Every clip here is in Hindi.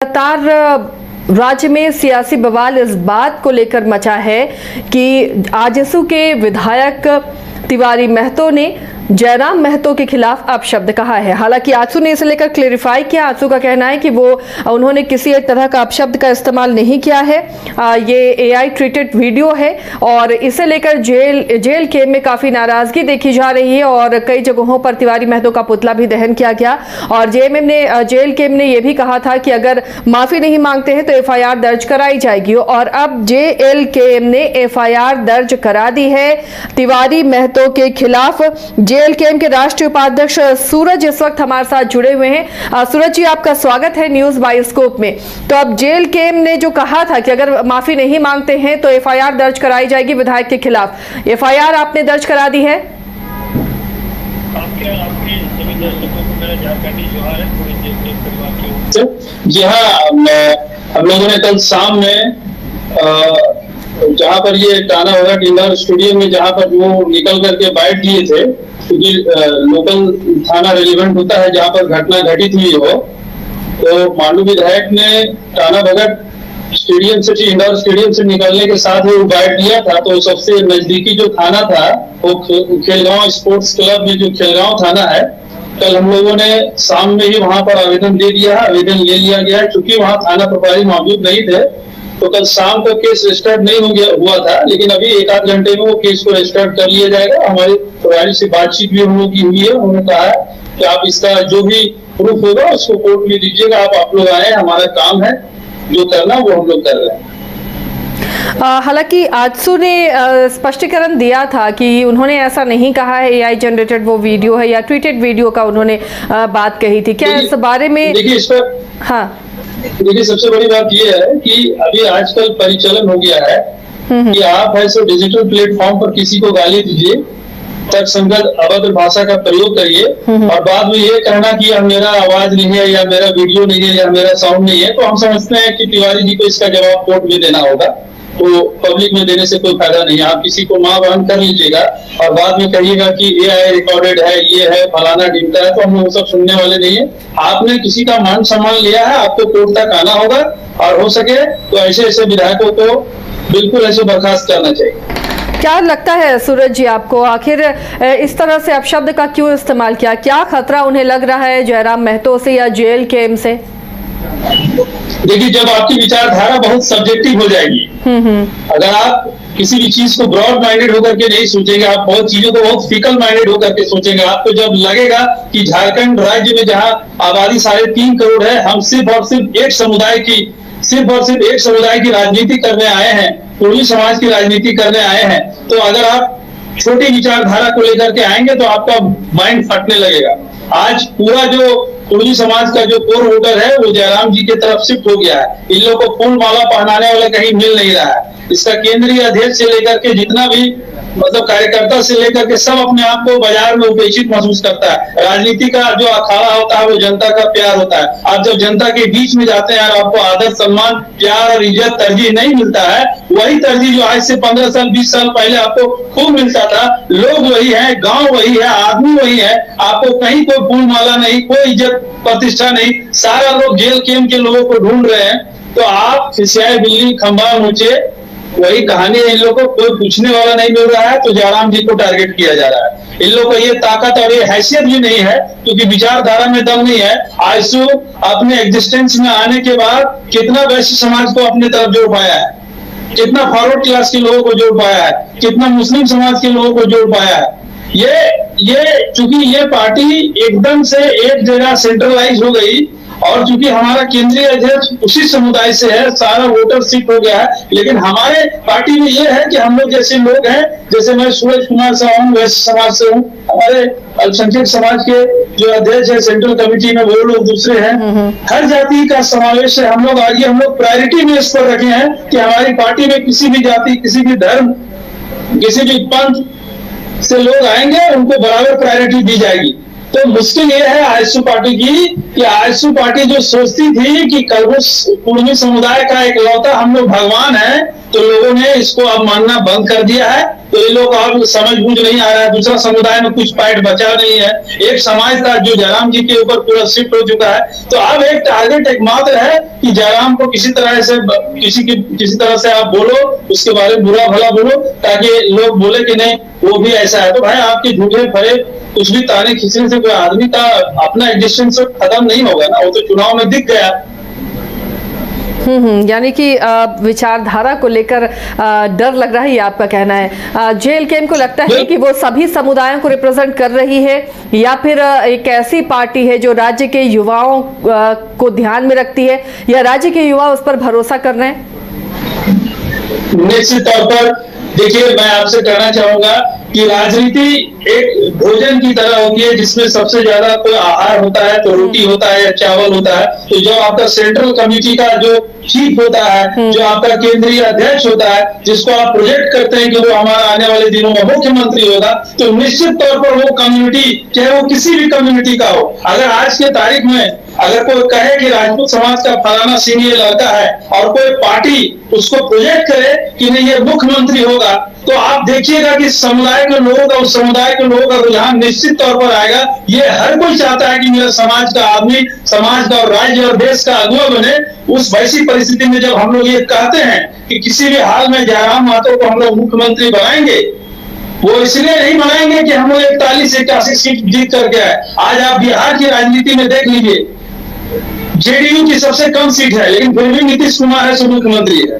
लगातार राज्य में सियासी बवाल इस बात को लेकर मचा है कि आजसू के विधायक तिवारी महतो ने जयराम महतो के खिलाफ अपशब्द कहा है। हालांकि आजसू ने इसे लेकर क्लेरिफाई किया। आजसू का कहना है कि उन्होंने किसी एक तरह का अपशब्द का इस्तेमाल नहीं किया है। ये एआई ट्रीटेड वीडियो है और इसे लेकर जेल केम में काफी नाराजगी देखी जा रही है और कई जगहों पर तिवारी महतो का पुतला भी दहन किया गया। और जेल केम ने यह भी कहा था कि अगर माफी नहीं मांगते हैं तो एफआईआर दर्ज कराई जाएगी। और अब जेल केम ने एफआईआर दर्ज करा दी है तिवारी महतो के खिलाफ। जेल केम के राष्ट्रीय उपाध्यक्ष सूरज इस वक्त हमारे साथ जुड़े हुए हैं। सूरज जी, आपका स्वागत है न्यूज बायोस्कोप में। तो अब जेल केम ने जो कहा था कि अगर माफी नहीं मांगते हैं तो एफआईआर दर्ज कराई जाएगी विधायक के खिलाफ, एफआईआर आपने दर्ज करा दी है? जी हाँ, हम लोगों ने कल शाम में जहाँ पर ये टाना भगत इंडोर स्टेडियम में जहाँ पर वो निकल करके बैठ दिए थे, क्योंकि लोकल थाना रेलिवेंट होता है जहाँ पर घटना घटित हुई हो, तो मांडू विधायक ने टाना भगत स्टेडियम से इंडोर स्टेडियम से निकलने के साथ ही वो बैठ दिया था। तो सबसे नजदीकी जो थाना था वो खेलगांव स्पोर्ट्स क्लब में जो खेलगांव थाना है, कल हम लोगों ने शाम में ही वहां पर आवेदन दे दिया है। आवेदन ले लिया गया है। चूंकि वहां थाना प्रभारी मौजूद नहीं थे तो कल शाम को केस रजिस्टर्ड नहीं हुआ था, लेकिन अभी एक आध घंटे में वो केस को रजिस्टर्ड कर लिया जाएगा। हमारे प्रभारी से बातचीत भी हम लोग की हुई है। उन्होंने कहा है कि आप इसका जो भी प्रूफ होगा उसको कोर्ट में दीजिएगा। आप लोग आए, हमारा काम है, जो करना वो हम लोग कर रहे हैं। हालांकि आजसू ने स्पष्टीकरण दिया था कि उन्होंने ऐसा नहीं कहा है एआई जनरेटेड वो वीडियो है या ट्वीटेड वीडियो का उन्होंने बात कही थी। क्या इस बारे में? देखिए इस पर देखिए सबसे बड़ी बात यह है कि अभी आजकल परिचलन हो गया है कि आप ऐसे डिजिटल प्लेटफॉर्म पर किसी को गाली दीजिए, तर्कसंगत अभद्र भाषा का प्रयोग करिए और बाद में ये कहना कि यह मेरा आवाज नहीं है या मेरा वीडियो नहीं है या मेरा साउंड नहीं है, तो हम समझते हैं कि तिवारी जी को इसका जवाब कोर्ट में देना होगा। तो पब्लिक में देने से कोई फायदा नहीं है। आप किसी को मां बहन कर लीजिएगा और बाद में कहिएगा कि एआई रिकॉर्डेड है, ये है, फलाना ढिमका है, तो हम लोग सब सुनने वाले नहीं है। आपने किसी का मान सम्मान लिया है, आपको कोर्ट तक आना होगा और हो सके तो ऐसे ऐसे विधायकों को बिल्कुल ऐसे बर्खास्त करना चाहिए। क्या लगता है सूरज जी आपको, आखिर इस तरह से अपशब्द का क्यों इस्तेमाल किया? क्या खतरा उन्हें लग रहा है जयराम महतो से या जेल केम से? देखिए, जब आपकी विचारधारा बहुत सब्जेक्टिव हो जाएगी, अगर आप किसी भी चीज को ब्रॉड माइंडेड होकर के नहीं सोचेंगे, आप बहुत चीजों को बहुत फिकल माइंडेड होकर के सोचेंगे, आपको जब लगेगा कि झारखंड राज्य में जहां आबादी 3.5 करोड़ है, हम सिर्फ और सिर्फ एक समुदाय की राजनीति करने आए हैं, पूर्वी समाज की राजनीति करने आए हैं, तो अगर आप छोटी विचारधारा को लेकर के आएंगे तो आपका माइंड फटने लगेगा। आज पूरा जो पूर्वी समाज का जो कोर वोटर है वो जयराम जी की तरफ शिफ्ट हो गया है। इन लोगों को फूल माला पहनाने वाला कहीं मिल नहीं रहा है। इसका केंद्रीय अध्यक्ष से लेकर के जितना भी मतलब कार्यकर्ता से लेकर के सब अपने आप को बाजार में उपेक्षित महसूस करता है। राजनीति का जो अखाड़ा होता है वो जनता का प्यार होता है। आप जब जनता के बीच में जाते हैं और आपको आदर, सम्मान, प्यार और इज्जत, तरजीह नहीं मिलता है, वही तरजीह जो आज से 15 साल 20 साल पहले आपको खूब मिलता था, लोग वही है, गांव वही है, आदमी वही है, आपको कहीं कोई फूल माला नहीं, कोई इज्जत प्रतिष्ठा नहीं, सारा लोग जेल केम के लोगों को ढूंढ रहे हैं, तो आप खिसियाए बिल्ली खंबा ऊंचे, वही कहानी है। इन लोगों को कोई पूछने वाला नहीं मिल रहा है तो जयराम जी को टारगेट किया जा रहा है। इन लोगों को ये ताकत और ये हैसियत भी नहीं है क्योंकि विचारधारा में दम नहीं है। आजसू अपने एग्जिस्टेंस में आने के बाद कितना वैश्य समाज को अपने तरफ जोड़ पाया है, कितना फॉरवर्ड क्लास के लोगों को जोड़ पाया है, कितना मुस्लिम समाज के लोगों को जोड़ पाया है। ये चूंकि ये पार्टी एकदम से एक जगह सेंट्रलाइज हो गई और चूंकि हमारा केंद्रीय अध्यक्ष उसी समुदाय से है, सारा वोटर शिफ्ट हो गया है, लेकिन हमारे पार्टी में ये है कि हम लोग जैसे लोग हैं, जैसे मैं सूरज कुमार से हूँ, वैश्य समाज से हूँ, हमारे अल्पसंख्यक समाज के जो अध्यक्ष है सेंट्रल कमेटी में वो लोग दूसरे हैं, हर जाति का समावेश है। हम लोग आगे प्रायोरिटी में इस पर रखे हैं कि हमारी पार्टी में किसी भी जाति, किसी भी धर्म, किसी भी पंथ से लोग आएंगे, उनको बराबर प्रायोरिटी दी जाएगी। तो मुश्किल ये है आजसू पार्टी की कि आजसू पार्टी जो सोचती थी कि कुर्मी समुदाय का एक लौता हम लोग भगवान है, तो लोगों ने इसको अब मानना बंद कर दिया है तो ये लोग अब समझ बूझ नहीं आ रहा है, दूसरा समुदाय में कुछ पार्ट बचा नहीं है, एक समाज था जो जयराम जी के ऊपर पूरा शिफ्ट हो चुका है। तो अब एक टारगेट एकमात्र है कि जयराम को किसी तरह से आप बोलो, उसके बारे में बुरा भला बोलो, ताकि लोग बोले कि नहीं वो भी ऐसा है। तो भाई आपके झूठे फरे कुछ भी ताने खींचने से कोई आदमी का अपना एग्जिस्टेंस खत्म नहीं होगा ना, वो तो चुनाव में दिख गया। यानी कि विचारधारा को लेकर डर लग रहा है, ये आपका कहना है। जेएलकेएम को लगता है कि वो सभी समुदायों को रिप्रेजेंट कर रही है, या फिर एक ऐसी पार्टी है जो राज्य के युवाओं को ध्यान में रखती है, या राज्य के युवा उस पर भरोसा कर रहे हैं? निश्चित तौर पर देखिए, मैं आपसे कहना चाहूंगा कि राजनीति एक भोजन की तरह होती है, जिसमें सबसे ज्यादा कोई आहार होता है तो रोटी होता है या चावल होता है। तो जो आपका सेंट्रल कमेटी का जो चीफ होता है, जो आपका केंद्रीय अध्यक्ष होता है, जिसको आप प्रोजेक्ट करते हैं कि वो हमारा आने वाले दिनों में मुख्यमंत्री होगा, तो निश्चित तौर पर वो कम्युनिटी, चाहे वो किसी भी कम्युनिटी का हो, अगर आज के तारीख में अगर कोई कहे कि राजपूत समाज का फलाना सीनियर लड़का है और कोई पार्टी उसको प्रोजेक्ट करे कि नहीं ये मुख्यमंत्री होगा, तो आप देखिएगा कि समुदाय के लोग और समुदाय के लोगों का रुझान निश्चित तौर पर आएगा। ये हर कोई चाहता है कि मेरा समाज का आदमी समाज का और राज्य और देश का अगुवा बने। उस वैसी परिस्थिति में जब हम लोग ये कहते हैं कि किसी भी हाल में जयराम महतो को हम लोग मुख्यमंत्री बनाएंगे, वो इसलिए नहीं बनाएंगे कि हम लोग 41-81 सीट जीत करके आए। आज आप बिहार की राजनीति में देख लीजिए, जेडीयू की सबसे कम सीट है, लेकिन फिर भी नीतीश कुमार है सो मुख्यमंत्री है।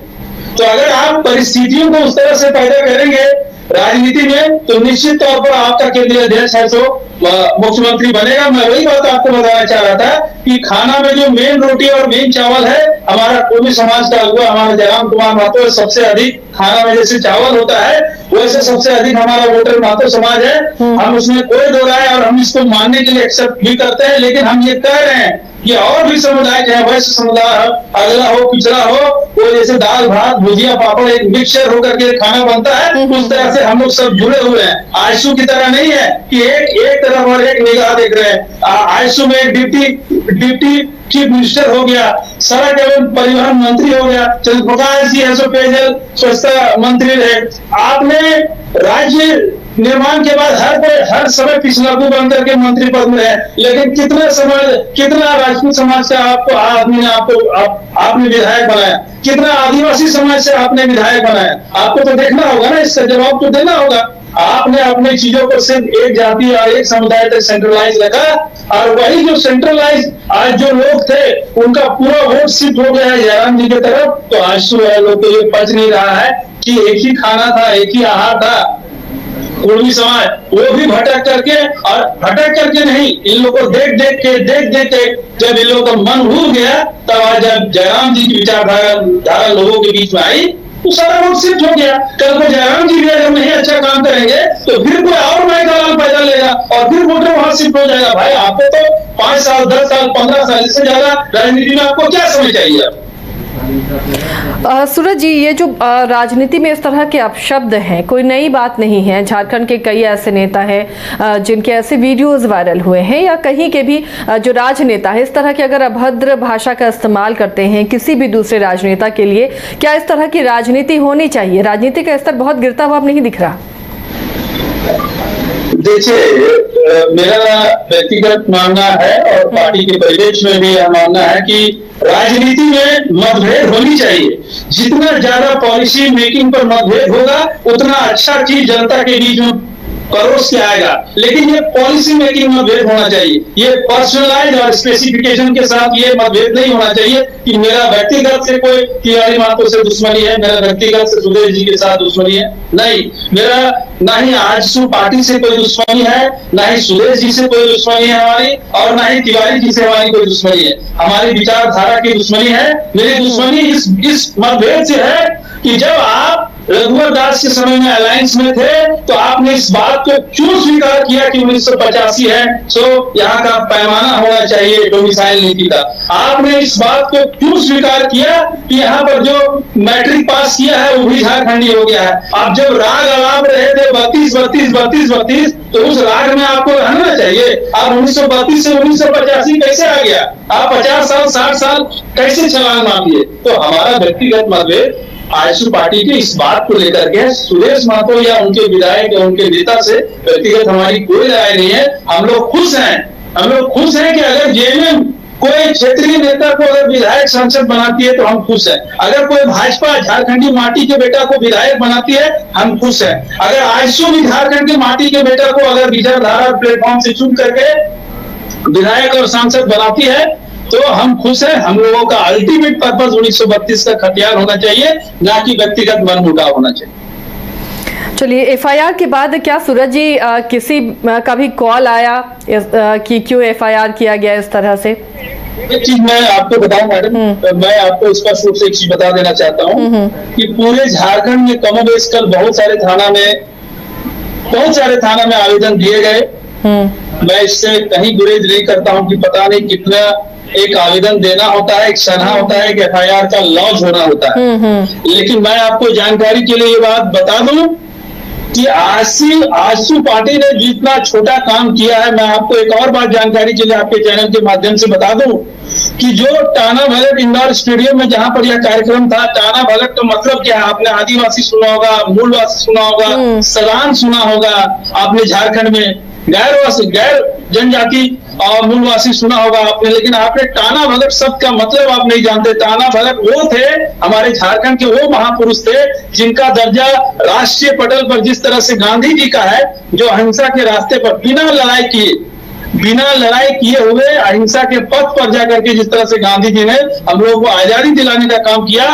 तो अगर आप परिस्थितियों को उस तरह से पैदा करेंगे राजनीति में, तो निश्चित तौर पर आपका केंद्रीय अध्यक्ष है सो मुख्यमंत्री बनेगा। मैं वही बात आपको बताना चाह रहा था कि खाना में जो मेन रोटी और मेन चावल है, हमारा कोई समाज का अगुआ हमारा जयराम कुमार महतो सबसे अधिक खाना में जैसे चावल होता है, वैसे सबसे अधिक हमारा वोटर महतो समाज है। हम उसमें कोई दो राय और हम इसको मानने के लिए एक्सेप्ट भी करते हैं, लेकिन हम ये कह रहे हैं कि और भी समुदाय चाहे वैश्य समुदाय हो, अगला हो, पिछड़ा हो, वो जैसे दाल भात भुजिया पापड़ एक मिक्सचर होकर के खाना बनता है, उस तरह से हम लोग सब जुड़े हुए हैं। आयशु की तरह नहीं है कि एक तरफ और एक निगाह देख रहे हैं। आयशु में एक डिप्टी चीफ मिनिस्टर हो गया, सड़क एवं परिवहन मंत्री हो गया, चंद्रप्रकाश जी है पेयजल स्वच्छता मंत्री रहे। आपने राज्य निर्माण के बाद हर समय पिछलागू बनकर के मंत्री पद में है, लेकिन कितना राजपूत समाज से आपको आदमी ने आपने विधायक बनाया, कितना आदिवासी समाज से आपने विधायक बनाया? आपको तो देखना होगा ना, इसका जवाब तो देना होगा। आपने अपने चीजों को सिर्फ एक जाति और एक समुदाय तक सेंट्रलाइज रखा, और वही जो सेंट्रलाइज आज जो लोग थे उनका पूरा वोट शिफ्ट हो गया है जयराम जी की तरफ। तो आज लोग को ये पच नहीं रहा है कि एक ही खाना था, एक ही आहार था। कुर्मी समाज वो भी भटक करके नहीं, इन लोगों को देख देख के जब इन लोगों का मन भूल गया, तब आज जब जयराम जी की विचारधारा लोगों के बीच में आई, तो सारा वोट शिफ्ट हो गया। कल को जयराम जी भी अगर नहीं अच्छा काम करेंगे तो फिर कोई और नया दलाल पैदा लेगा और फिर वोटर वहां शिफ्ट हो जाएगा। भाई आपको तो 5 साल 10 साल 15 साल इससे ज्यादा राजनीति में आपको क्या समझ चाहिए? सूरज जी, ये जो राजनीति में इस तरह के अपशब्द हैं कोई नई बात नहीं है। झारखंड के कई ऐसे नेता हैं जिनके ऐसे वीडियोस वायरल हुए हैं, या कहीं के भी जो राजनेता है इस तरह की अगर अभद्र भाषा का इस्तेमाल करते हैं किसी भी दूसरे राजनेता के लिए, क्या इस तरह की राजनीति होनी चाहिए? राजनीति का स्तर बहुत गिरता हुआ अब नहीं दिख रहा। देखिए, मेरा व्यक्तिगत मानना है और पार्टी के परिवेश में भी यह मानना है कि राजनीति में मतभेद होनी चाहिए। जितना ज्यादा पॉलिसी मेकिंग पर मतभेद होगा उतना अच्छा चीज जनता के बीच में परोस के आएगा, लेकिन ये पॉलिसी मेकिंग मतभेद होना चाहिए। ये पर्सनलाइज और स्पेसिफिकेशन के साथ ये मतभेद नहीं होना चाहिए कि मेरा व्यक्तिगत से कोई तिवारी महतो से दुश्मनी है, मेरा व्यक्तिगत से सुदेश जी के साथ दुश्मनी है। नहीं, मेरा ना ही आजसू पार्टी से कोई दुश्मनी है, ना ही सुदेश जी से कोई दुश्मनी है हमारी, और ना ही तिवारी जी से हमारी कोई दुश्मनी है। हमारी विचारधारा की दुश्मनी है। मेरी दुश्मनी इस मतभेद से है कि जब आप रघुवर दास के समय में अलायंस में थे तो आपने इस बात को क्यों स्वीकार किया कि 1985 है सो यहाँ का पैमाना होना चाहिए डोमिसाइल नीति का? आपने इस बात को क्यों स्वीकार किया कि यहाँ पर जो मैट्रिक पास किया है वो भी झारखंडी हो गया है? आप जब राग अलाप रहे थे 32 तो उस राग में आपको रहना चाहिए। आप 1932 से 1985 कैसे आ गया? आप 50 साल 60 साल कैसे छलांग मार दिए? तो हमारा व्यक्तिगत मतभेद आजसू पार्टी के इस बात को लेकर के सुरेश महतो या उनके विधायक या उनके नेता से व्यक्तिगत हमारी कोई राय नहीं है। हम लोग खुश हैं कि अगर जेएमएम कोई क्षेत्रीय नेता को अगर विधायक सांसद बनाती है तो हम खुश हैं। अगर कोई भाजपा झारखंडी माटी के बेटा को विधायक बनाती है हम खुश हैं। अगर आजसू भी झारखंड के माटी के बेटा को अगर विचारधारा प्लेटफॉर्म से चुन करके विधायक और सांसद बनाती है तो हम खुश हैं। हम लोगों का अल्टीमेट पर्पस 1932 का खतियान होना चाहिए, ना कि व्यक्तिगत मनमुटाव होना चाहिए। चलिए, एफआईआर के बाद क्या सूरज जी किसी का भी कॉल आया कि क्यों एफआईआर किया गया इस तरह से? एक चीज मैं आपको बताऊं मैडम, मैं आपको स्पष्ट रूप से एक चीज बता देना चाहता हूं कि पूरे झारखंड में कमोबेश कल बहुत सारे थाना में आवेदन दिए गए। मैं इससे कहीं गुरेज नहीं करता हूं कि पता नहीं कितना एक आवेदन देना होता है, एक सनहा होता है, एक एफआईआर का लॉन्च होना होता है। लेकिन मैं आपको जानकारी के लिए ये बात बता दूं कि आजसू पार्टी ने जितना छोटा काम किया है, मैं आपको एक और बात जानकारी के लिए आपके चैनल के माध्यम से बता दूं कि जो टाना भगत इंडोर स्टेडियम में जहां पर यह कार्यक्रम था, टाना भगत का मतलब क्या है? आपने आदिवासी सुना होगा, मूलवासी सुना होगा, सलान सुना होगा, आपने झारखंड में गैर जनजाति और मूलवासी सुना होगा आपने, लेकिन आपने टाना भगत शब्द का मतलब आप नहीं जानते। टाना भगत वो थे, हमारे झारखंड के वो महापुरुष थे जिनका दर्जा राष्ट्रीय पटल पर जिस तरह से गांधी जी का है, जो अहिंसा के रास्ते पर बिना लड़ाई किए हुए अहिंसा के पथ पर जाकर के जिस तरह से गांधी जी ने हम लोगों को आजादी दिलाने का काम किया,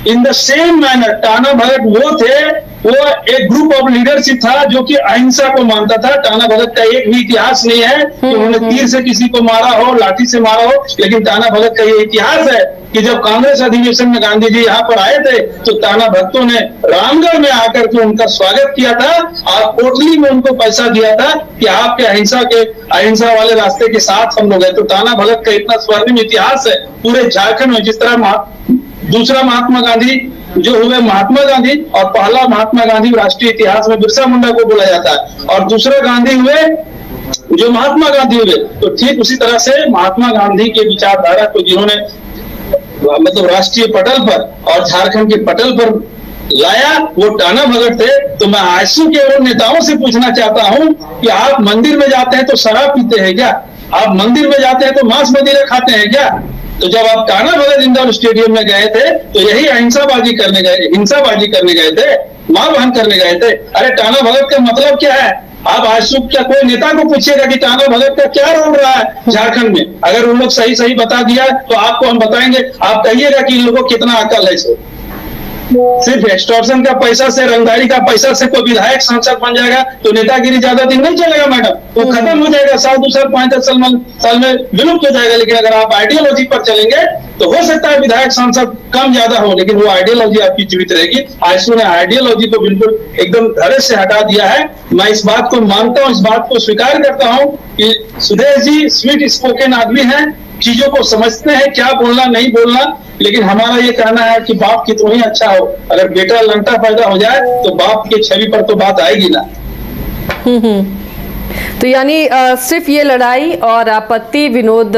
in the same manner Tana Bhagat वो थे। वो एक ग्रुप ऑफ लीडरशिप था जो कि अहिंसा को मानता था। टाना भगत का एक भी इतिहास नहीं है कि उन्होंने तीर से किसी को मारा हो, लाठी से मारा हो, लेकिन टाना भगत का ये इतिहास है कि जब कांग्रेस अधिवेशन में गांधी जी यहाँ पर आए थे तो टाना भक्तों ने रामगढ़ में आकर के उनका स्वागत किया था और कोटली में उनको पैसा दिया था कि आपके अहिंसा वाले रास्ते के साथ हम लोग हैं। तो टाना भगत का इतना स्वर्णिम इतिहास है पूरे झारखंड में। जिस तरह दूसरा महात्मा गांधी जो हुए महात्मा गांधी, और पहला महात्मा गांधी राष्ट्रीय इतिहास में बिरसा मुंडा को बोला जाता है, और दूसरे गांधी हुए जो महात्मा गांधी हुए। तो ठीक उसी तरह से महात्मा गांधी के विचारधारा को जिन्होंने मतलब राष्ट्रीय पटल पर और झारखंड के पटल पर लाया, वो टाना भगत थे। तो मैं आजसू के उन नेताओं से पूछना चाहता हूं कि आप मंदिर में जाते हैं तो शराब पीते हैं क्या? आप मंदिर में जाते हैं तो मांस मदिरा खाते हैं क्या? तो जब आप टाना भगत इंडोर स्टेडियम में गए थे तो यही हिंसाबाजी करने गए थे, मां बहन करने गए थे। अरे टाना भगत का मतलब क्या है? आप आजसू क्या कोई नेता को पूछिएगा कि टाना भगत का क्या रोल रहा है झारखंड में? अगर उन लोग सही बता दिया तो आपको हम बताएंगे, आप कहिएगा कि इन लोगों को कितना अकल है। सिर्फ एक्सटॉर्शन का पैसा से, रंगदारी का पैसा से कोई विधायक सांसद बन जाएगा तो नेतागिरी ज्यादा दिन नहीं चलेगा मैडम, वो खत्म हो जाएगा। 2 साल 5-10 साल में विलुप्त हो जाएगा। लेकिन अगर आप आइडियोलॉजी पर चलेंगे तो हो सकता है विधायक सांसद कम ज्यादा हो, लेकिन वो आइडियोलॉजी आपकी जीवित रहेगी। आजसू ने आइडियोलॉजी को बिल्कुल एकदम धरे से हटा दिया है। मैं इस बात को मानता हूँ, इस बात को स्वीकार करता हूँ कि सुदेश जी स्वीट स्पोकन आदमी हैं, चीजों को समझते हैं क्या बोलना नहीं बोलना। लेकिन हमारा ये कहना है कि बाप कितना ही अच्छा हो, अगर बेटा लंगटा पैदा हो जाए तो बाप की छवि पर तो बात आएगी ना। तो यानी सिर्फ ये लड़ाई और आपत्ति विनोद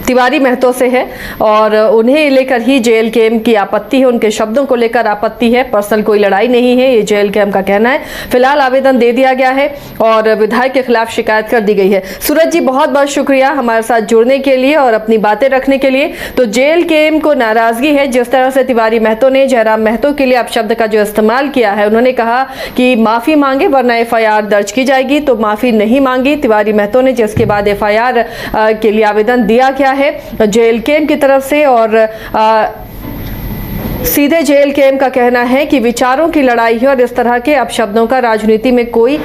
तिवारी महतो से है और उन्हें लेकर ही जेएलकेएम की आपत्ति है, उनके शब्दों को लेकर आपत्ति है, पर्सनल कोई लड़ाई नहीं है, ये जेएलकेएम का कहना है। फिलहाल आवेदन दे दिया गया है और विधायक के खिलाफ शिकायत कर दी गई है। सूरज जी, बहुत बहुत शुक्रिया हमारे साथ जुड़ने के लिए और अपनी बातें रखने के लिए। तो जेएलकेएम को नाराजगी है जिस तरह से तिवारी महतो ने जयराम महतो के लिए अपशब्द का जो इस्तेमाल किया है। उन्होंने कहा कि माफी मांगे वरना एफआईआर दर्ज की जाएगी, तो माफी नहीं मांगी तिवारी महतो ने, जिसके बाद एफआईआर के लिए आवेदन दिया गया है जेएलकेएम की तरफ से। और सीधे जेएलकेएम का कहना है कि विचारों की लड़ाई है और इस तरह के अपशब्दों का राजनीति में कोई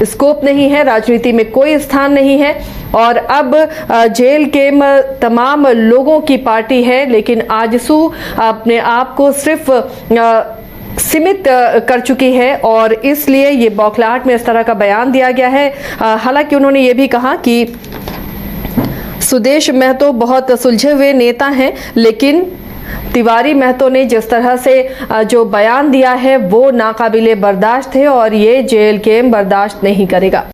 स्कोप नहीं है, राजनीति में कोई स्थान नहीं है। और अब जेएलकेएम तमाम लोगों की पार्टी है, लेकिन आजसू अपने आप को सिर्फ सीमित कर चुकी है और इसलिए ये बौखलाहट में इस तरह का बयान दिया गया है। हालांकि उन्होंने ये भी कहा कि सुदेश महतो बहुत सुलझे हुए नेता हैं, लेकिन तिवारी महतो ने जिस तरह से जो बयान दिया है वो नाकाबिले बर्दाश्त है और ये जेएलकेएम बर्दाश्त नहीं करेगा।